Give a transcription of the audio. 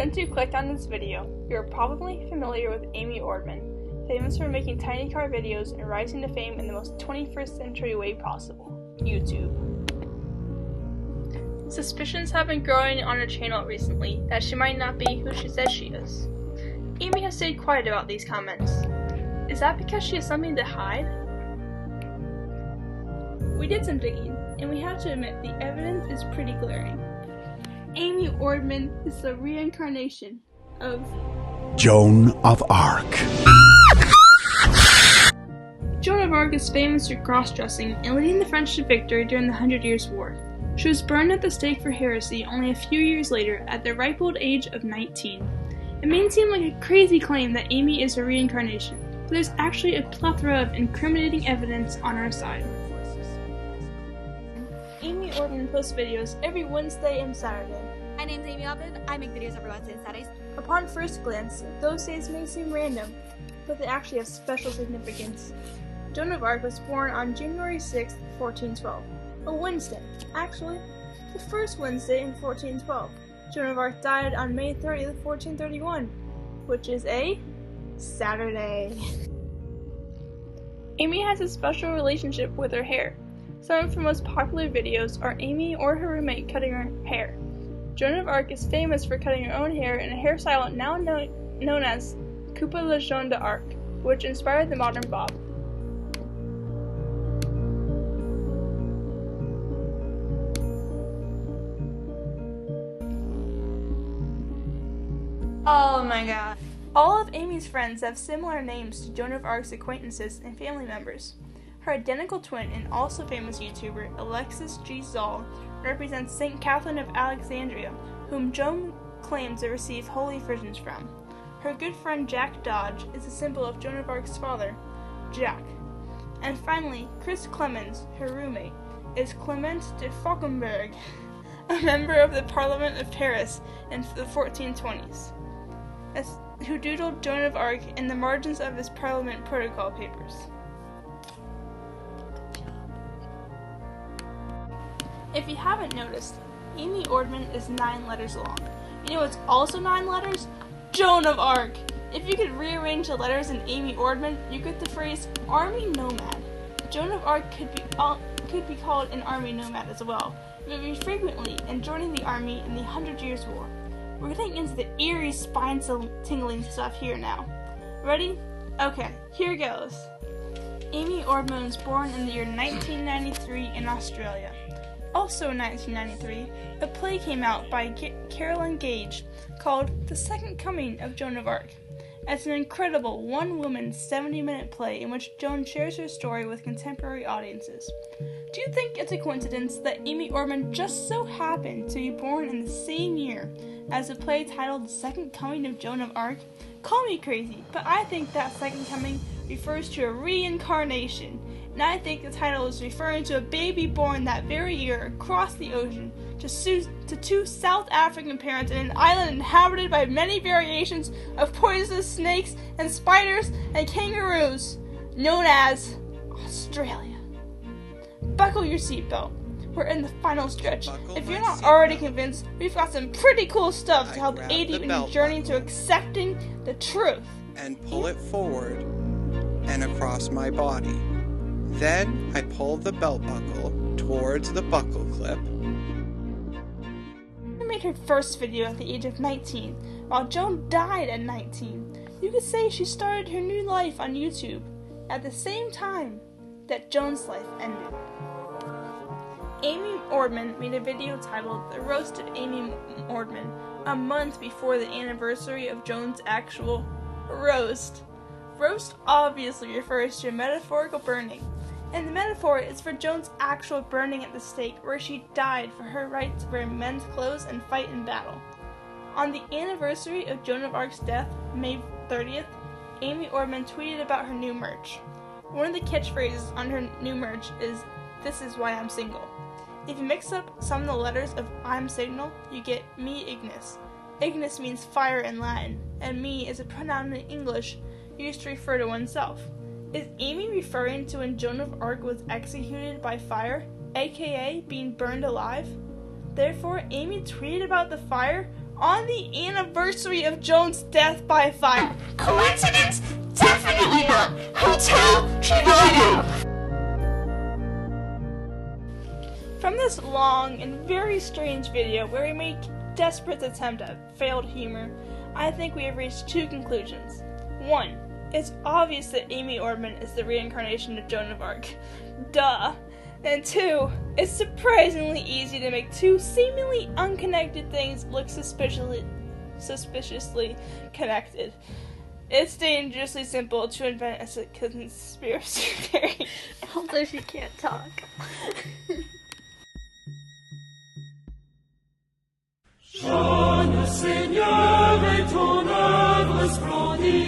Since you clicked on this video, you're probably familiar with Amy Ordman, famous for making tiny car videos and rising to fame in the most 21st century way possible, YouTube. Suspicions have been growing on her channel recently that she might not be who she says she is. Amy has stayed quiet about these comments. Is that because she has something to hide? We did some digging, and we have to admit the evidence is pretty glaring. Amy Ordman is the reincarnation of Joan of Arc. Joan of Arc is famous for cross-dressing and leading the French to victory during the 100 Years' War. She was burned at the stake for heresy only a few years later at the ripe old age of 19. It may seem like a crazy claim that Amy is a reincarnation, but there's actually a plethora of incriminating evidence on our side. Amy Ordman posts videos every Wednesday and Saturday. My name's Amy Ordman. I make videos every Wednesday and Saturdays. Upon first glance, those days may seem random, but they actually have special significance. Joan of Arc was born on January 6, 1412, a Wednesday, actually, the first Wednesday in 1412. Joan of Arc died on May 30th, 1431, which is a Saturday. Amy has a special relationship with her hair. Some of her most popular videos are Amy or her roommate cutting her hair. Joan of Arc is famous for cutting her own hair in a hairstyle now known as Coupe la Joan d'Arc, which inspired the modern bob. Oh my god. All of Amy's friends have similar names to Joan of Arc's acquaintances and family members. Her identical twin and also famous YouTuber, Alexis G. Zoll, represents St. Catherine of Alexandria, whom Joan claims to receive holy visions from. Her good friend Jack Dodge is a symbol of Joan of Arc's father, Jack. And finally, Chris Clemens, her roommate, is Clement de Fauconberg, a member of the Parliament of Paris in the 1420s, who doodled Joan of Arc in the margins of his Parliament protocol papers. If you haven't noticed, Amy Ordman is 9 letters long. You know what's also 9 letters? Joan of Arc! If you could rearrange the letters in Amy Ordman, you get the phrase Army Nomad. Joan of Arc could be called an Army Nomad as well, moving frequently and joining the army in the 100 Years' War. We're getting into the eerie spine-tingling stuff here now. Ready? Okay, here goes. Amy Ordman was born in the year 1993 in Australia. Also in 1993, a play came out by Carolyn Gage called The Second Coming of Joan of Arc. It's an incredible one-woman 70-minute play in which Joan shares her story with contemporary audiences. Do you think it's a coincidence that Amy Ordman just so happened to be born in the same year as a play titled The Second Coming of Joan of Arc? Call me crazy, but I think that second coming refers to a reincarnation. And I think the title is referring to a baby born that very year across the ocean to 2 South African parents in an island inhabited by many variations of poisonous snakes and spiders and kangaroos, known as Australia. Buckle your seatbelt. We're in the final stretch. If you're not already convinced, we've got some pretty cool stuff to help aid you in your journey to accepting the truth. And pull it forward and across my body. Then I pull the belt buckle towards the buckle clip. She made her first video at the age of 19, while Joan died at 19. You could say she started her new life on YouTube at the same time that Joan's life ended. Amy Ordman made a video titled The Roast of Amy Ordman a month before the anniversary of Joan's actual roast. Roast obviously refers to a metaphorical burning, and the metaphor is for Joan's actual burning at the stake where she died for her right to wear men's clothes and fight in battle. On the anniversary of Joan of Arc's death, May 30th, Amy Ordman tweeted about her new merch. One of the catchphrases on her new merch is, "This is why I'm single." If you mix up some of the letters of I'm Signal, you get me Ignis. Ignis means fire in Latin, and me is a pronoun in English used to refer to oneself. Is Amy referring to when Joan of Arc was executed by fire, aka being burned alive? Therefore, Amy tweeted about the fire on the anniversary of Joan's death by fire. Coincidence? Definitely not. Hotel Trivago. From this long and very strange video where we make desperate attempt at failed humor, I think we have reached two conclusions. One, it's obvious that Amy Ordman is the reincarnation of Joan of Arc. Duh. And two, it's surprisingly easy to make two seemingly unconnected things look suspiciously connected. It's dangerously simple to invent a conspiracy theory. Although she can't talk. Jean, le Seigneur est ton œuvre splendide.